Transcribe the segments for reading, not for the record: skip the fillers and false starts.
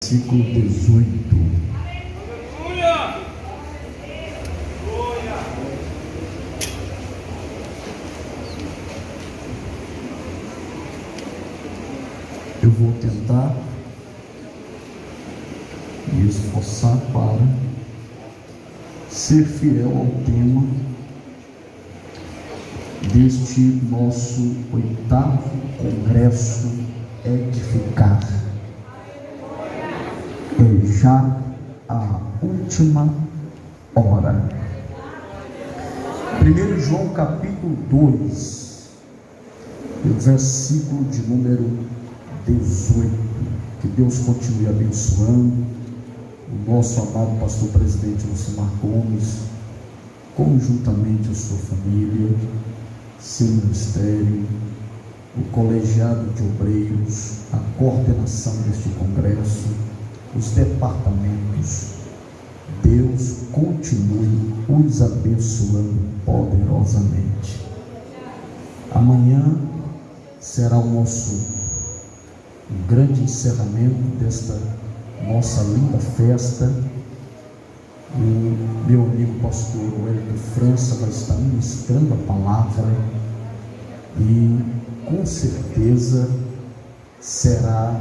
Versículo 18. Eu vou tentar me esforçar para ser fiel ao tema deste nosso 8º Congresso Edificar. É já a última hora. 1 João capítulo 2, versículo de número 18. Que Deus continue abençoando o nosso amado pastor presidente Lucimar Gomes, conjuntamente a sua família, seu ministério, o colegiado de obreiros, a coordenação deste congresso, os departamentos. Deus continue os abençoando poderosamente. Amanhã será o nosso grande encerramento desta nossa linda festa. O meu amigo pastor Wellington França vai estar ministrando a palavra e com certeza será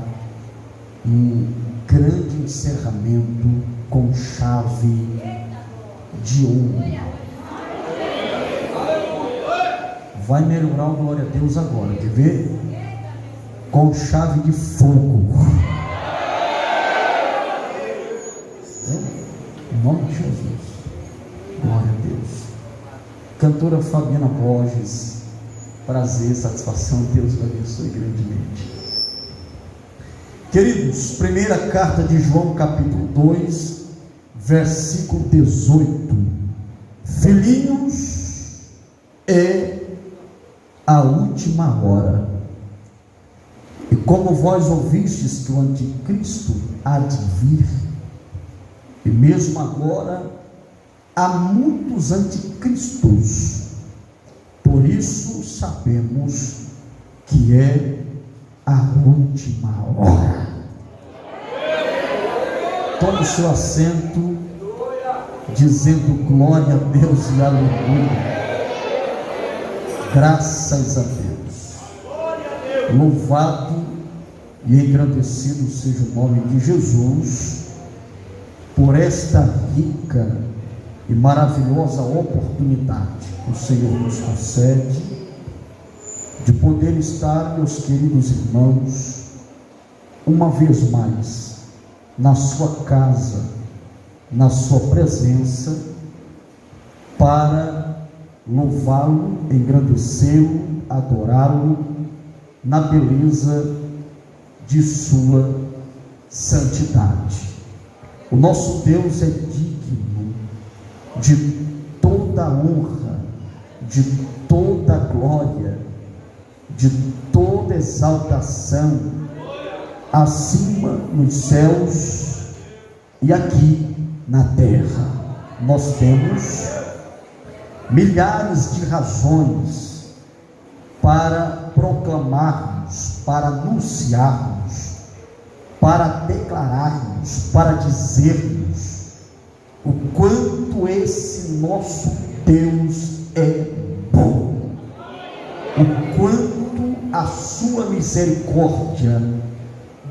um grande encerramento com chave de ouro. Vai melhorar o glória a Deus agora, quer ver? Com chave de fogo. Em nome de Jesus. Glória a Deus. Cantora Fabiana Borges, prazer, satisfação, Deus o abençoe grandemente. Queridos, primeira carta de João capítulo 2, versículo 18. Filhinhos, é a última hora. E como vós ouvistes que o anticristo há de vir, e mesmo agora há muitos anticristos, por isso sabemos que é a última hora. Tome o seu assento, dizendo glória a Deus e aleluia. Graças a Deus. Louvado e engrandecido seja o nome de Jesus por esta rica e maravilhosa oportunidade que o Senhor nos concede de poder estar, meus queridos irmãos, uma vez mais na sua casa, na sua presença, para louvá-lo, engrandecê-lo, adorá-lo na beleza de sua santidade. O nosso Deus é digno de toda honra, de toda glória, de toda exaltação, acima nos céus e aqui na terra. Nós temos milhares de razões para proclamarmos, para anunciarmos, para declararmos, para dizermos o quanto esse nosso Deus é bom, o quanto a sua misericórdia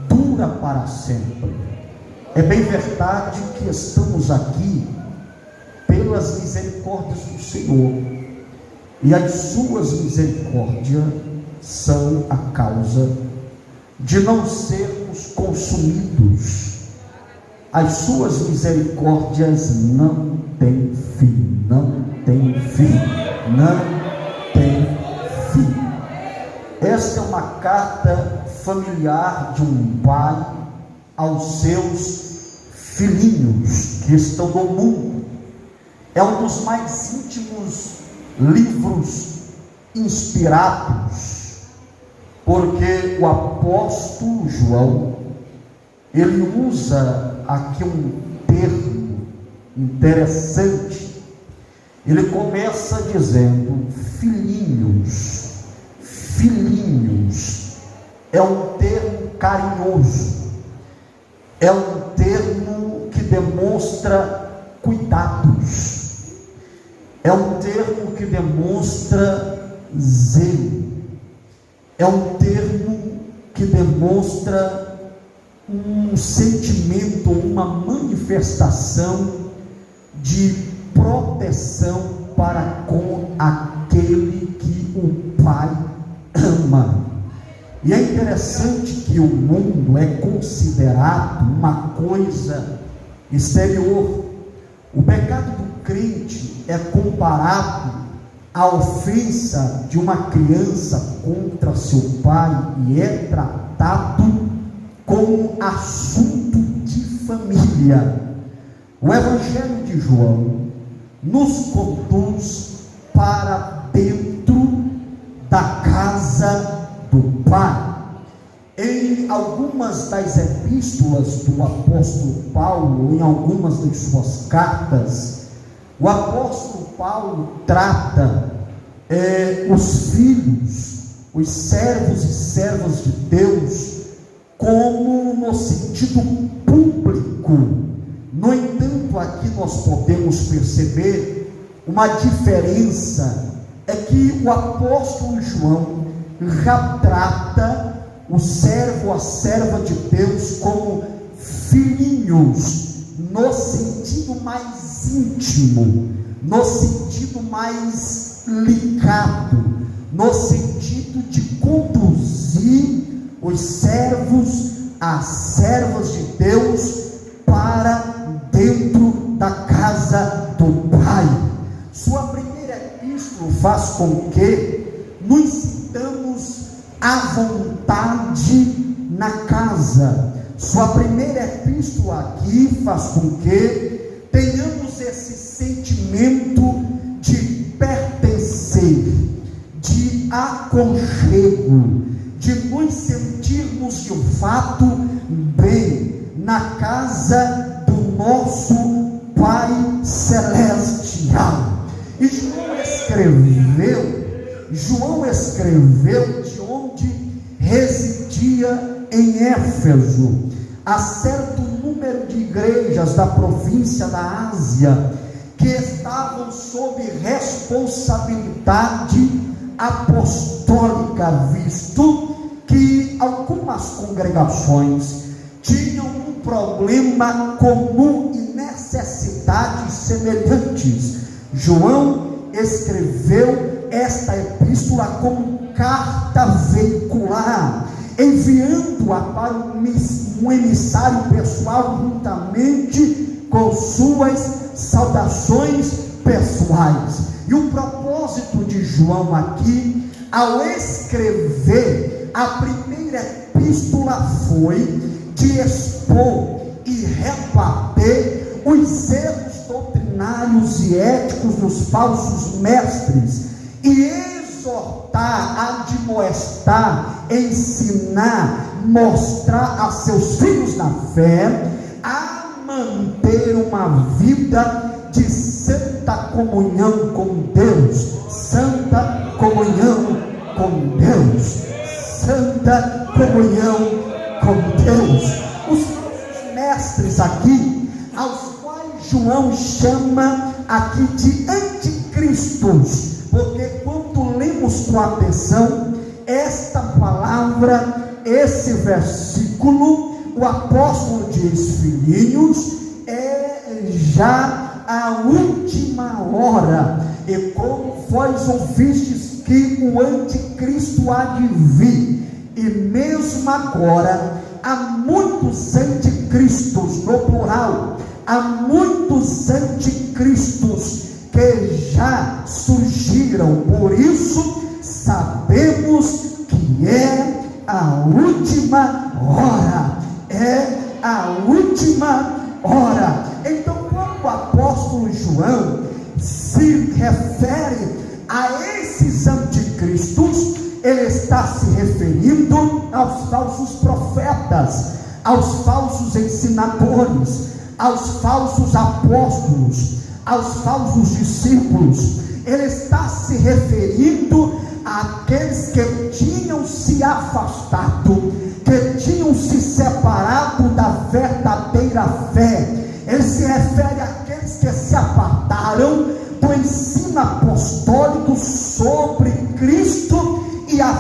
dura para sempre. É bem verdade que estamos aqui pelas misericórdias do Senhor, e as suas misericórdias são a causa de não sermos consumidos. As suas misericórdias não têm fim, não têm fim, não têm fim. Esta é uma carta familiar de um pai aos seus filhinhos que estão no mundo. É um dos mais íntimos livros inspirados, porque o apóstolo João, ele usa aqui um termo interessante. Ele começa dizendo filhinhos. Filhinhos é um termo carinhoso, é um termo que demonstra cuidados, é um termo que demonstra zelo, é um termo que demonstra um sentimento, uma manifestação de proteção para com aquele que o Pai ama. E é interessante que o mundo é considerado uma coisa exterior. O pecado do crente é comparado à ofensa de uma criança contra seu pai e é tratado como assunto de família. O Evangelho de João nos conduz para dentro da casa do Pai. Em algumas das epístolas do apóstolo Paulo, em algumas das suas cartas, o apóstolo Paulo trata os filhos, os servos e servas de Deus, como no sentido público. No entanto, aqui nós podemos perceber uma diferença, é que o apóstolo João já trata o servo, a serva de Deus como filhinhos, no sentido mais íntimo, no sentido mais ligado, no sentido de conduzir os servos, as servas de Deus para dentro da casa do Pai. Sua primeira epístola faz com que nos sintamos à vontade na casa. Sua primeira epístola aqui faz com que tenhamos esse sentimento de pertencer, de aconchego, de nos sentirmos de fato bem na casa do nosso Pai Celestial. E João escreveu de onde residia em Éfeso, a certo número de igrejas da província da Ásia, que estavam sob responsabilidade apostólica, visto que algumas congregações tinham um problema comum e necessidades semelhantes. João escreveu esta epístola como carta veicular, enviando-a para um emissário pessoal juntamente com suas saudações pessoais. E o propósito de João aqui, ao escrever a primeira epístola, foi de expor e rebater os erros doutrinários e éticos dos falsos mestres, e exortar, admoestar, ensinar, mostrar a seus filhos na fé a manter uma vida de santa comunhão com Deus, santa comunhão com Deus, santa comunhão com Deus. Os mestres aqui, aos quais João chama aqui de anticristos, porque quando lemos com atenção esta palavra, esse versículo, o apóstolo diz: filhinhos, é já a última hora, e como vós ouvistes que o anticristo há de vir, e mesmo agora há muitos anticristos, no plural, há muitos anticristos que já surgiram. Por isso sabemos que é a última hora, é a última hora. Então, quando o apóstolo João se refere a esses anticristos, ele está se referindo aos falsos profetas, aos falsos ensinadores, aos falsos apóstolos, aos falsos discípulos. Ele está se referindo àqueles que tinham se afastado, que tinham se separado da verdadeira fé. Ele se refere àqueles que se apartaram do ensino apostólico sobre Cristo e a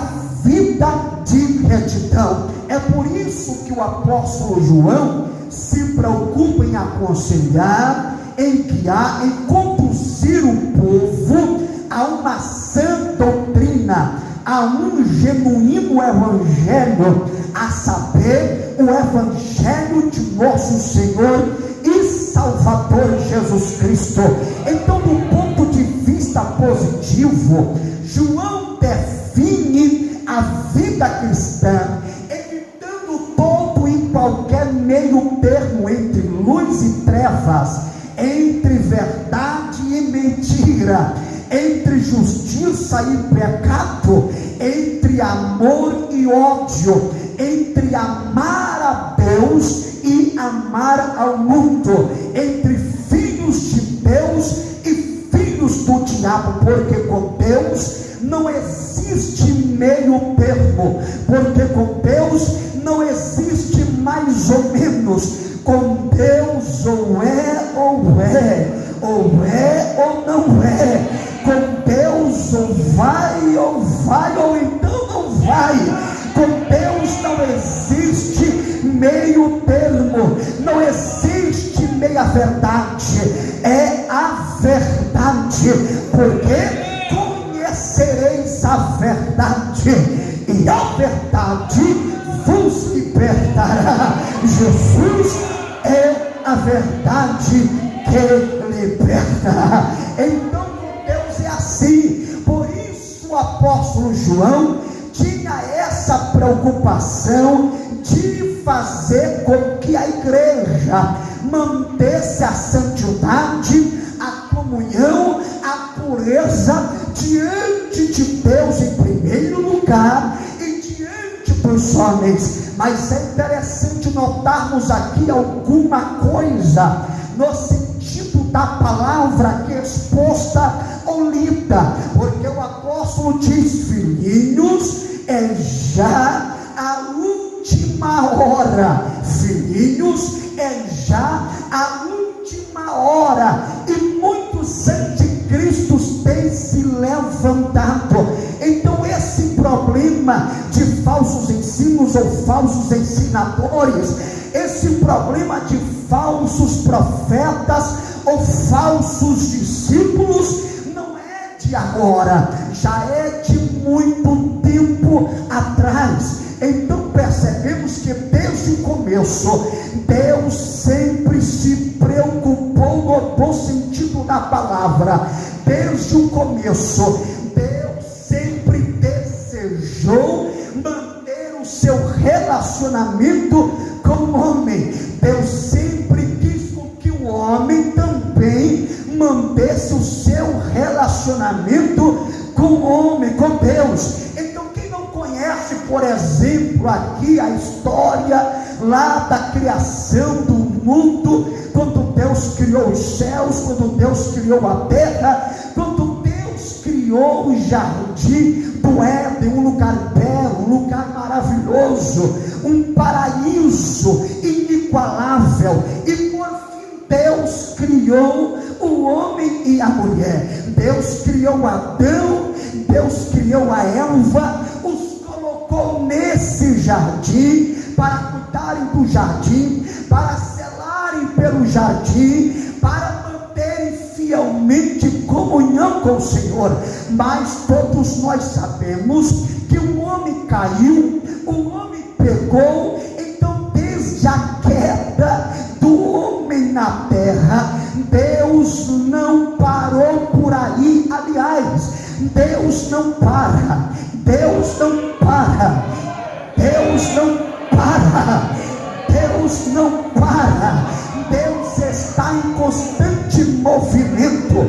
vida de retidão. É por isso que o apóstolo João se preocupa em aconselhar, em guiar, em conduzir o povo a uma sã doutrina, a um genuíno evangelho, a saber, o evangelho de nosso Senhor e Salvador Jesus Cristo. Então, do ponto de vista positivo, João define a vida cristã, evitando todo e qualquer meio termo entre luz e trevas, entre verdade e mentira, entre justiça e pecado, entre amor e ódio, entre amar a Deus e amar ao mundo, entre filhos de Deus e filhos do diabo, porque com Deus não existe meio termo, porque com Deus não existe mais ou menos. Com Deus ou é ou é, ou é ou não é. Com Deus ou vai, ou então não vai. Com Deus não existe meio termo, não existe meia verdade, é a verdade, porque conhecereis a verdade, e a verdade vos libertará. Jesus é a verdade que liberta. Então, Deus é assim. Por isso o apóstolo João tinha essa preocupação de fazer com que a igreja mantesse a santidade, a comunhão, a pureza diante de Deus em primeiro lugar e diante dos homens. Mas é interessante notarmos aqui alguma coisa no sentido da palavra aqui exposta ou lida, porque o apóstolo diz: filhinhos, é já a última hora. Filhinhos, é já a última hora, e muitos anticristos têm se levantado. Então esse problema de falsos ensinos ou falsos ensinadores, esse problema de falsos profetas ou falsos discípulos, não é de agora, já é de muito tempo atrás. Então percebemos que desde o começo, Deus sempre se preocupou no bom sentido da palavra. Desde o começo, Deus sempre desejou manter o seu relacionamento com o homem. Deus sempre quis que o homem também mantesse o seu relacionamento com o homem, com Deus. Então, quem não conhece, por exemplo, aqui a história lá da criação do mundo, quando Deus criou os céus, quando Deus criou a terra, quando Deus criou o jardim do Éden, um lugar belo, um lugar maravilhoso, um paraíso inigualável, e por fim Deus criou o homem e a mulher. Deus criou Adão, Deus criou a Eva, os colocou nesse jardim para cuidarem do jardim, para zelarem pelo jardim, para manterem fielmente comunhão com o Senhor. Mas todos nós sabemos que o homem caiu, o homem pecou. Então, desde a queda do homem na terra, Deus não parou por aí. Aliás, Deus não para, Deus não para, Deus não para, Deus não para. Deus está em constante movimento,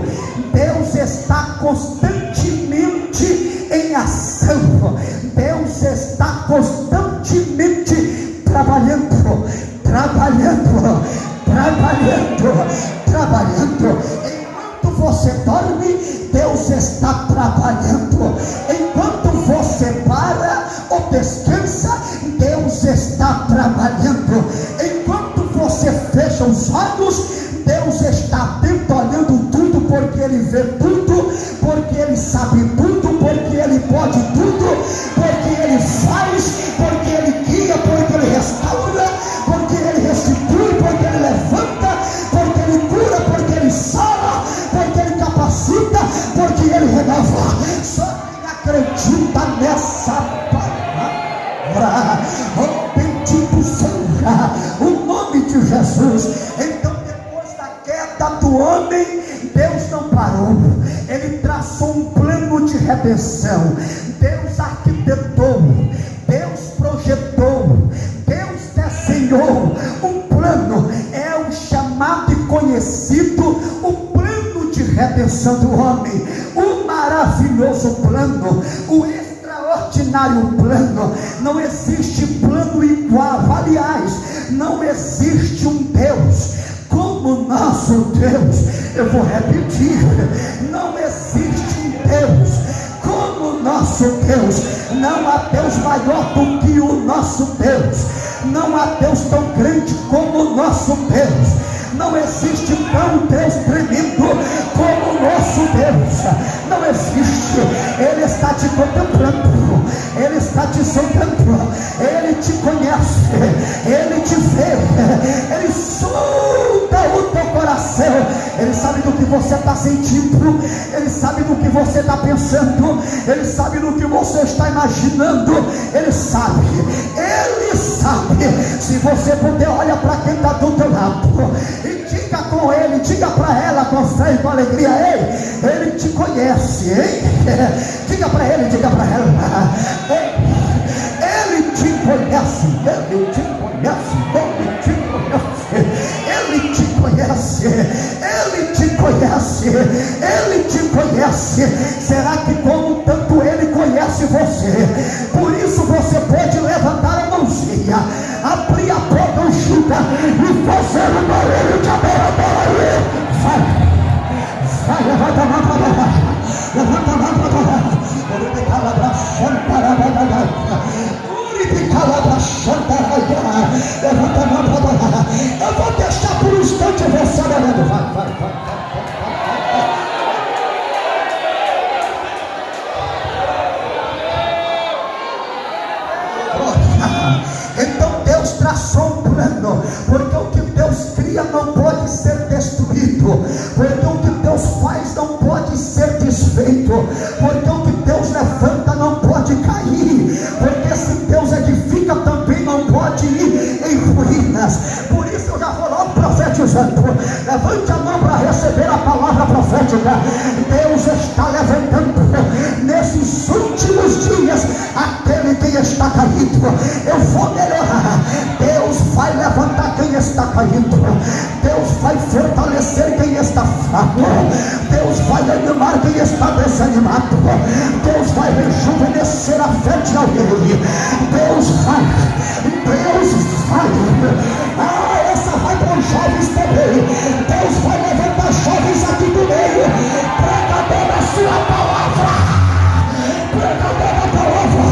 Deus está constantemente em ação, Deus está constantemente trabalhando. Enquanto você dorme, Deus está trabalhando. Enquanto fecha os olhos, Deus está atento, olhando tudo, porque Ele vê tudo, porque Ele sabe tudo, porque Ele pode tudo, porque Ele faz, porque Ele guia, porque Ele restaura, porque Ele restitui, porque Ele levanta, porque Ele cura, porque Ele sara, porque Ele capacita, porque Ele renova. Só quem acredita nessa palavra, oh, bendito seja o nome de Jesus. Então, depois da queda do homem, Deus não parou, Ele traçou um plano de redenção. Deus arquitetou, Deus projetou, Deus desenhou um plano, é o chamado e conhecido o plano de redenção do homem, o maravilhoso plano, o extraordinário plano. Não existe plano igual. Aliás, não existe um Deus como nosso Deus. Eu vou repetir: não existe um Deus como nosso Deus. Não há Deus maior do que o nosso Deus. Não há Deus tão grande como o nosso Deus. Não existe tão Deus tremendo como o nosso Deus. Não existe. Ele está te contemplando, Ele está te sondando, Ele te conhece, Ele te vê, Ele sonda o teu coração. Ele sabe do que você está sentindo, Ele sabe do que você está pensando, Ele sabe do que você está imaginando. Ele sabe, Ele sabe. Se você puder, olha para quem está do teu lado e diga com ele, diga para ela com fé e com alegria: ei, Ele te conhece, hein? Diga para ele, diga para ela: ei, Ele te conhece, Ele te conhece, Ele te conhece, Ele te conhece, Ele te conhece, Ele te conhece. Será que como tanto Ele conhece você, por isso você pode levantar a mãozinha, abrir a boca, o chuta e fazer um barulho de adoração? Vai, levanta a mão para baixo, levanta a mão para baixo. Levanta a mão para baixo. Eu vou deixar por um instante você olhando. Vai. Então Deus traçou um plano, porque o que Deus cria não pode ser destruído, porque o que Deus faz não pode ser desfeito, porque o que Deus levanta não pode cair, porque se Deus edifica também não pode ir em ruínas. Por isso eu já vou logo profetizando. Levante a mão para receber a palavra profética. Deus está levantando nesses últimos dias aquele que está caído. Eu vou melhorar. Deus vai levantar quem está caído, Deus vai fortalecer quem está fraco, Deus vai animar quem está desanimado, Deus vai rejuvenescer a fé de alguém. Deus vai. Essa vai para os jovens também. Deus vai levantar jovens aqui do meio, pregador da sua palavra, pregador da palavra.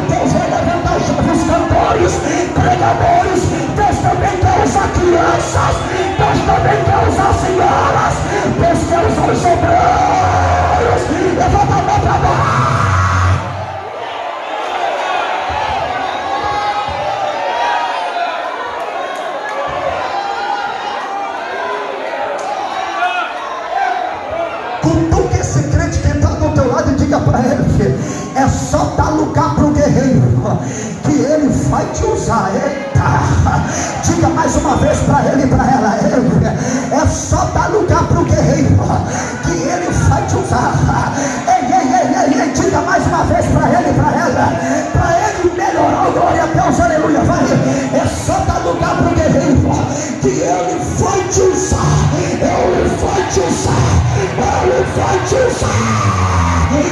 Deus vai levantar jovens cantores, pregadores. Deus também quer usar crianças, Deus também quer usar senhoras, Deus quer usar os obreiros. Levanta a mão para baixo. Cutuca esse crente que está do teu lado e diga para ele: é só dar lugar para o guerreiro, que ele vai te usar. Eita! Diga mais uma vez para ele e para ela: é só dar lugar para o guerreiro, que ele vai te usar. Ei, diga mais uma vez para ele e para ela, para ele melhorar. Glória a Deus, aleluia. Vai, é só dar lugar para o guerreiro, que ele vai te usar. Ele vai te usar, ele vai te usar.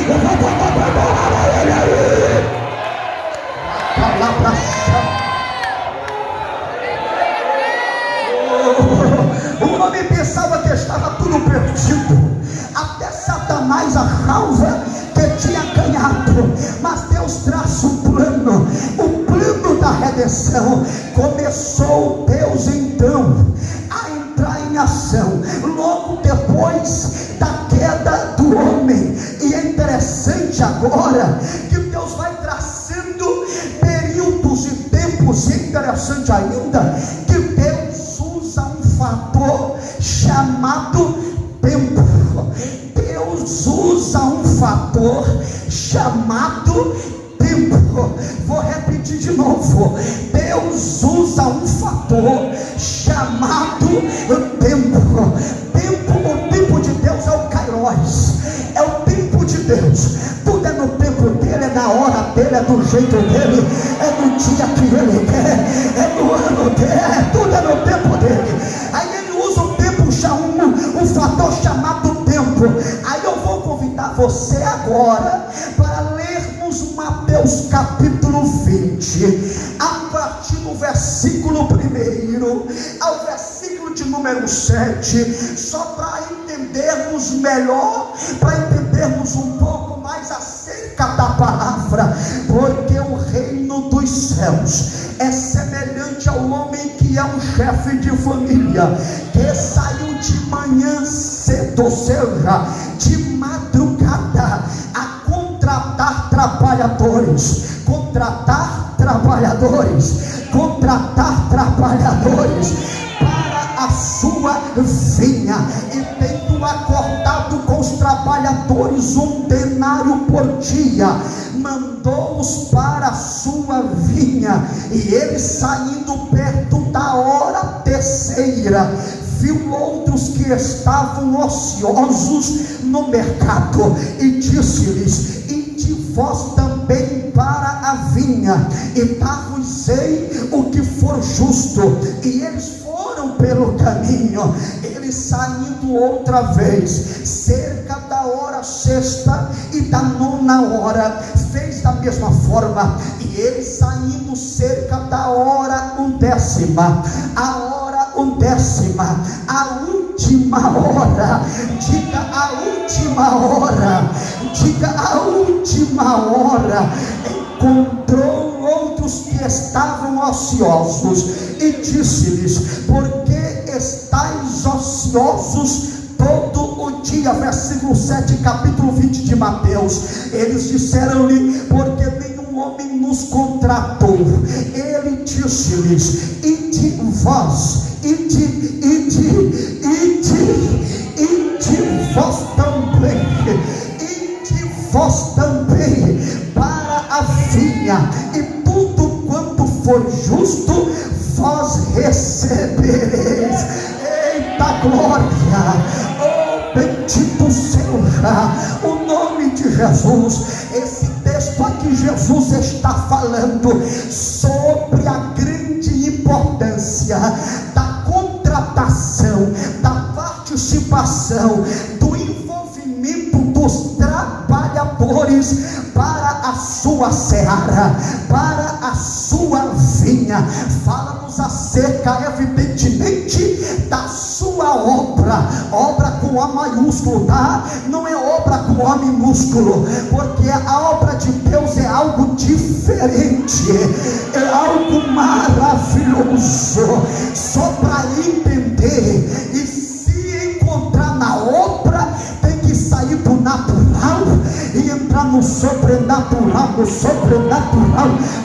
Levanta a mão para adorar ele aí. Palavra o homem pensava que estava tudo perdido, até Satanás achava que tinha ganhado, mas Deus traça um plano, o plano da redenção. Começou Deus então em ação, logo depois da queda do homem. E é interessante agora que Deus vai traçando períodos e tempos. E é interessante ainda que Deus usa um fator chamado tempo. Deus usa um fator chamado tempo. Vou repetir de novo. Deus usa um fator chamado tempo. O tempo de Deus é o Kairos, é o tempo de Deus. Tudo é no tempo dele, é na hora dele, é do jeito dele, é no dia que ele quer, é no ano dele, tudo é no tempo dele. Aí ele usa o tempo, um fator chamado tempo. Aí eu vou convidar você agora para lermos Mateus capítulo 20, a partir do versículo 1 ao versículo de número 7, só para entendermos melhor, para entendermos um pouco mais acerca da palavra. Porque o reino dos céus é semelhante ao homem que é um chefe de família, que saiu de manhã cedo, ou seja, de madrugada, a contratar trabalhadores para a sua vinha. E tendo acordado com os trabalhadores 1 denário por dia, mandou-os para a sua vinha. E ele, saindo perto da hora terceira, viu outros que estavam ociosos no mercado, e disse-lhes: ide vós também para a vinha, e dar-vos-ei o que for justo. E eles foram pelo caminho. Ele, saindo outra vez, cerca da hora sexta e da 9ª hora, fez da mesma forma. E ele, saindo cerca da hora 10ª, a última hora, diga a última hora, encontrou outros que estavam ociosos, e disse-lhes: por que estáis ociosos todo o dia? Versículo 7, capítulo 20 de Mateus. Eles disseram-lhe: porque nenhum homem nos contratou. Ele disse-lhes: ide vós, ide vós também para a vinha, e tudo quanto for justo vós recebereis. Eita glória! Oh, bendito seja o nome de Jesus. Esse texto aqui, Jesus está falando sobre a grande importância da contratação, da participação, do envolvimento dos trabalhadores para a sua seara, para a sua vinha. Fala-nos acerca, evidentemente, da sua obra com A maiúsculo, tá? Não é obra com O minúsculo, porque a obra de Deus é algo diferente, é algo maravilhoso. Só para entender e se encontrar na obra, tem que sair do natural e entrar no sobrenatural,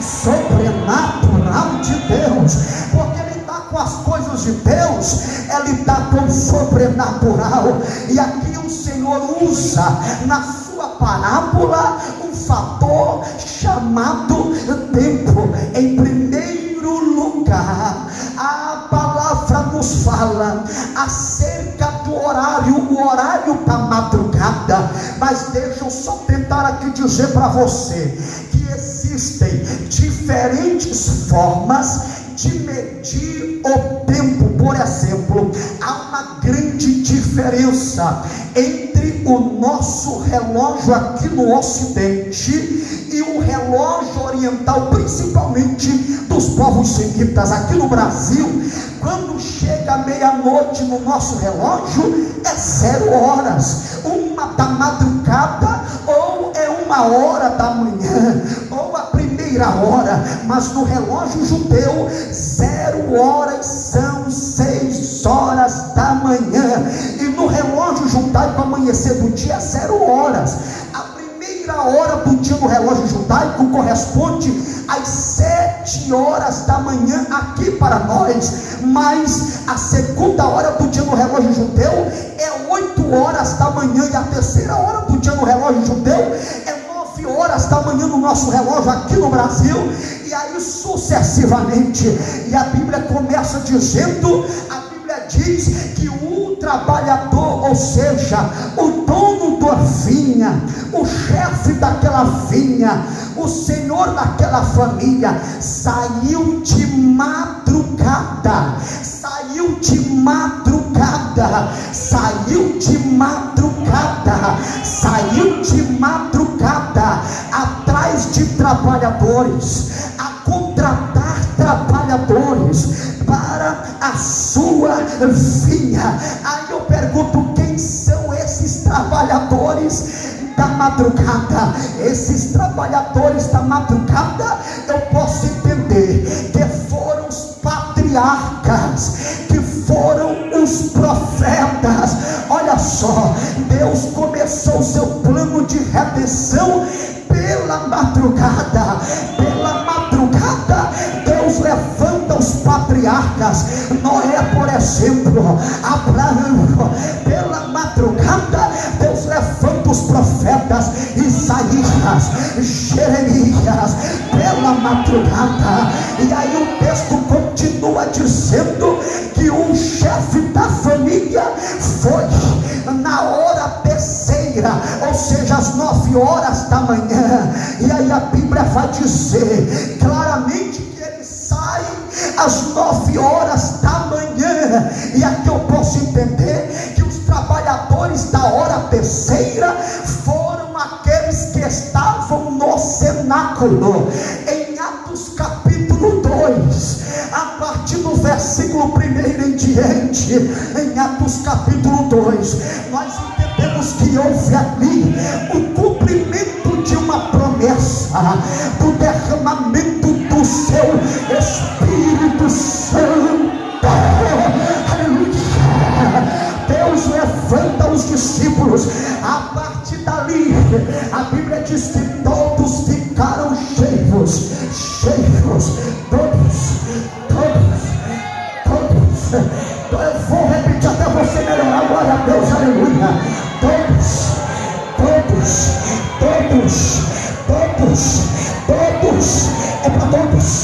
sobrenatural de Deus. Porque lidar com as coisas de Deus é lidar com o sobrenatural. E aqui o Senhor usa na sua parábola um fator chamado tempo. Em primeiro lugar, a palavra nos fala acerca do horário, o horário da madrugada. Mas deixa eu só tentar aqui dizer para você que existem diferentes formas de medir o tempo. Por exemplo, há uma grande diferença entre o nosso relógio aqui no Ocidente e o relógio oriental, principalmente dos povos semitas. Aqui no Brasil, quando chega meia-noite no nosso relógio, é 0 horas, 1 da madrugada, ou é 1h da manhã, ou a primeira hora. Mas no relógio judeu, 0 horas são 6 6 horas da manhã. E no relógio judaico, amanhecer do dia é 0 horas. A primeira hora do dia no relógio judaico corresponde às 7 horas da manhã aqui para nós, mas a segunda hora do dia no relógio judeu é 8 horas da manhã, e a terceira hora do dia no relógio judeu é 9 horas da manhã no nosso relógio aqui no Brasil, e aí sucessivamente. E a Bíblia começa dizendo, a Bíblia diz que o trabalhador, ou seja, o dono da vinha, o chefe daquela vinha, o senhor daquela família, saiu de madrugada, saiu de madrugada, saiu de madrugada, saiu de madrugada, atrás de trabalhadores, a contratar trabalhadores para a sua vinha. Aí eu pergunto, quem são esses trabalhadores da madrugada? Esses trabalhadores da madrugada, eu posso entender que foram os patriarcas, que foram os profetas. Olha só, Deus começou o seu plano de redenção pela madrugada. Pela madrugada Deus levanta os patriarcas, Noé, por exemplo, Abraão. Pela madrugada Deus levanta os profetas, Isaías, Jeremias, pela madrugada. E aí o texto continua dizendo que o chefe da família foi na hora terceira, ou seja, às 9 horas da manhã. E aí a Bíblia vai dizer claramente que ele sai às 9 horas da manhã. E aqui eu posso entender que os trabalhadores da hora terceira foram aqueles que estavam no cenáculo. Em Atos capítulo 2, a partir do versículo 1 em diante, em Atos capítulo 2, nós entendemos que houve ali o cumprimento de uma promessa, do derramamento do seu Espírito Santo. Aleluia! Deus levanta os discípulos. A partir dali, a Bíblia diz que todos ficaram cheios, todos. Eu vou repetir até você melhorar. Glória a Deus, aleluia. Todos, é para todos,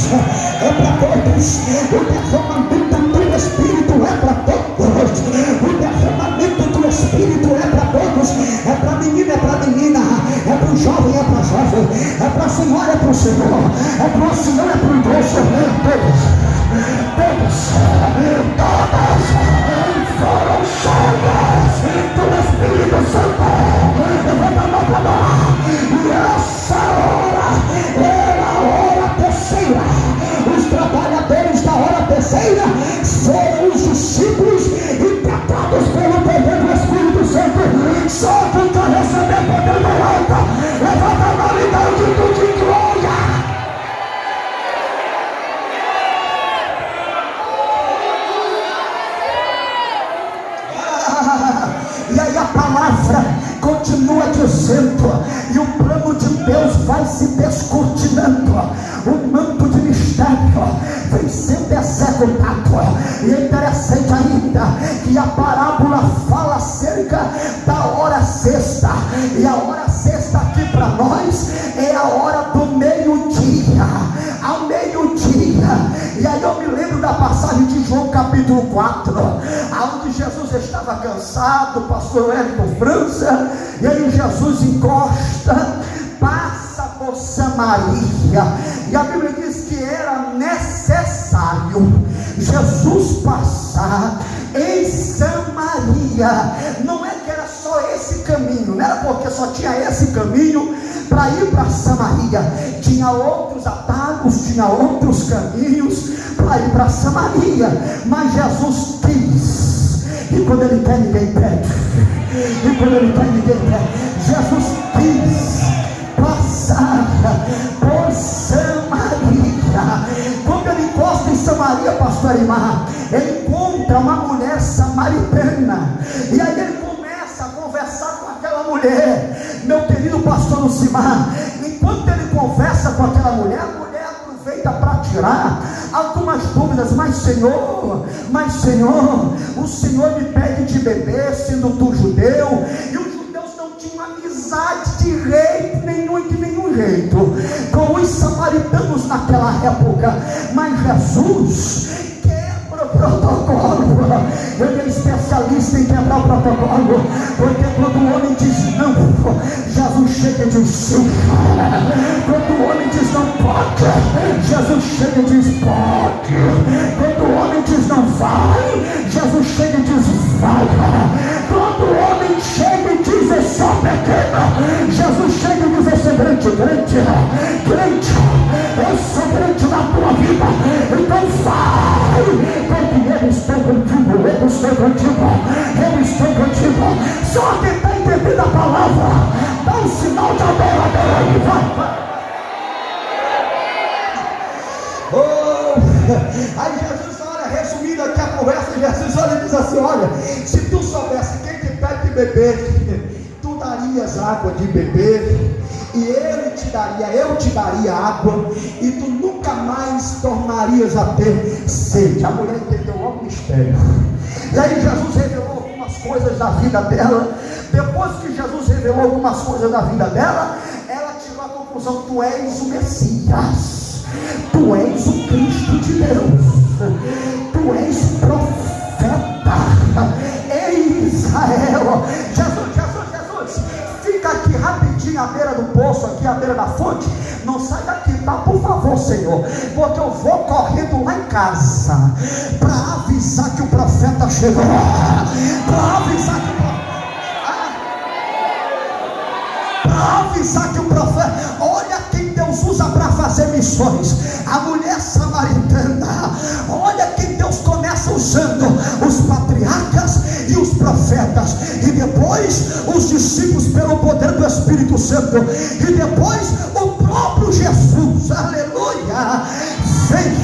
o derramamento do Espírito é para todos, o derramamento do Espírito é para todos, é para menina, é para o jovem, é para jovem, é para a senhora, é para o senhor, é para o ancião, é para o idoso, todos foram cheios do Espírito Santo. Levanta a mão para adorar. E essa hora era a hora terceira. Os trabalhadores da hora terceira foram os discípulos e tratados pelo poder do Espírito Santo. Só quem quer receber poder do alto, levanta a mão e dá um grito de glória. E aí a palavra continua dizendo, e o plano de Deus vai se descortinando, o manto de mistério vem sendo executado. E é interessante ainda que a parábola fala acerca da hora sexta, e a hora sexta aqui para nós é a hora do meio-dia, ao meio-dia. E aí eu me lembro da passagem de João capítulo 4, onde Jesus estava cansado, pastor Wellington França, e aí Jesus encosta, passa por Samaria, e a Bíblia diz que era necessário Jesus passar em Samaria. Não é que era só esse caminho, não era porque só tinha esse caminho para ir para Samaria, tinha outros atalhos, tinha outros caminhos para ir para Samaria, mas Jesus quis. E quando ele quer, ninguém pede. Jesus quis passar por Samaria. Quando ele encosta em Samaria, pastor Arimar, ele encontra uma mulher samaritana. E aí ele começa a conversar com aquela mulher. Meu querido pastor Lucimar, enquanto ele conversa com aquela mulher, a mulher aproveita para tirar algumas dúvidas. Mas Senhor, o Senhor me pede de beber, sendo tu judeu. E os judeus não tinham amizade de nenhum jeito com os samaritanos naquela época. Mas Jesus quebra o protocolo. Ele é especialista em quebrar o protocolo, porque quando o homem diz não, Jesus chega e diz sim. Quando o homem diz não pode, Jesus chega e diz pode. Quando o homem diz não vai, Jesus chega e diz vai. Quando o homem chega e diz eu sou pequeno, Jesus chega e diz eu sou grande, eu sou grande na tua vida, então vai, porque eu estou contigo. Só quem está entendendo a palavra, dá um sinal de adorador aí, vai. Aí Jesus, olha, resumindo aqui a conversa, Jesus olha e diz assim: olha, se tu soubesse quem te pede de beber, tu darias água de beber, e eu te daria água, e tu nunca mais tornarias a ter sede. A mulher entendeu logo o mistério. E aí Jesus revelou algumas coisas da vida dela. Depois que Jesus revelou algumas coisas da vida dela, ela tirou a conclusão: tu és o Messias, tu és o Cristo de Deus, tu és profeta em Israel. Jesus, fica aqui rapidinho à beira do poço, aqui à beira da fonte. Não sai daqui, tá? Por favor, Senhor, porque eu vou correndo lá em casa para avisar que o profeta chegou, avisar que o profeta, olha quem Deus usa para fazer missões, a mulher samaritana. Olha quem Deus começa usando: os patriarcas e os profetas, e depois os discípulos pelo poder do Espírito Santo, e depois o próprio Jesus. Aleluia! Vem,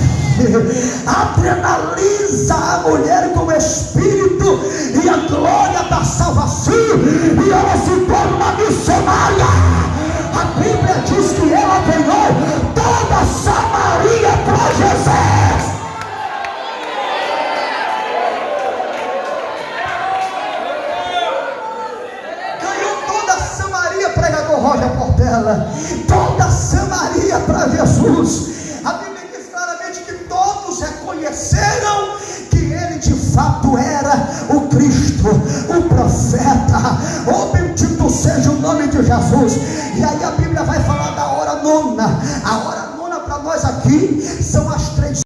adrenaliza a mulher com o Espírito e a glória da salvação, e ela se torna missionária. A Bíblia diz que ela ganhou toda Samaria para Jesus. Ganhou toda Samaria, pregador Roger Portela, toda Samaria para Jesus. A Bíblia diz claramente que todos reconheceram que ele de fato era o Cristo, o profeta. Oh, bendito seja o nome de Jesus. E aí a Bíblia vai falar da hora nona. A hora nona para nós aqui são as 3